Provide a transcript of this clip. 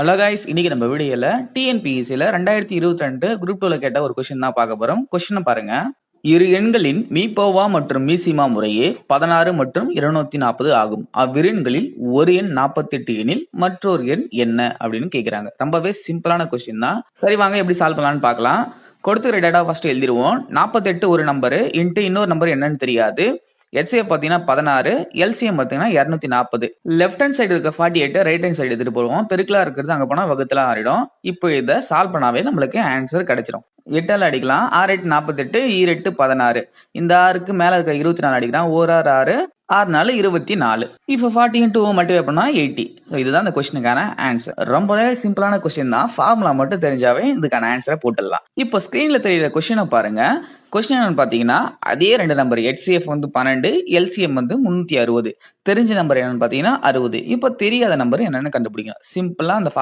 Hello guys, இன்னைக்கு நம்ம வீடியோல டிஎன்பிஎஸ்சில 2022 குரூப் 2ல கேட்ட ஒரு கொஸ்டின் தான் பார்க்க போறோம். கொஸ்டினை பாருங்க. இரு எண்களின் மீபோவா மற்றும் மீசிமா முறையே 16 மற்றும் 240 ஆகும். அவ்விரெண்களில் ஒரு எண் 48 எனில் மற்றொரு எண் என்ன அப்படின்னு கேக்குறாங்க. ரொம்பவே சிம்பிளான கொஸ்டின் தான். சரி, வாங்க எப்படி சால்வ் பண்ணலாம்னு பார்க்கலாம். கொடுத்துக்கிற டேட்டா ஃபர்ஸ்ட் எழுதிருவோம். 48 ஒரு நம்பரு இன்ட்டு இன்னொரு நம்பர் என்னன்னு தெரியாது. HCF பாத்தீங்கன்னா 16, LCM பாத்தீங்கன்னா 240. லெஃப்ட் ஹேண்ட் சைடு இருக்க 48 ரைட் ஹேண்ட் சைடு எடுத்துட்டு போடுவோம். பெருக்கலா இருக்கிறது அங்க போனா வகுத்தலா ஆறிடும். இப்போ இதை சால்வ் பண்ணாவே நம்மளுக்கு ஆன்சர் கிடைச்சிடும். 8ஆல அடிக்கலாம். 6 8 48, 8 16. இந்த 6க்கு மேல இருக்க 24 அடிக்கலாம். 1 6 6, 6 4 24. இப்போ 40 into மல்டிப்ளை பண்ணா 80. இதுதான் இந்த கொஸ்டினுக்கான ஆன்சர். ரொம்பவே சிம்பிளான கொஸ்டின் தான். ஃபார்முலா மட்டும் தெரிஞ்சாவே இதுக்கான ஆன்சரை போட்டுடலாம். இப்போ ஸ்கிரீன்ல தெரியுற கொஸ்டினை பாருங்க. கொஸ்டின் என்னன்னு பாத்தீங்கன்னா, அதே ரெண்டு நம்பர் HCF வந்து 12, LCM வந்து 360. தெரிஞ்ச நம்பர் என்னன்னு பாத்தீங்கன்னா 60. இப்போ தெரியாத நம்பர் என்னன்னு கண்டுபிடிக்கணும். சிம்பிளா அந்த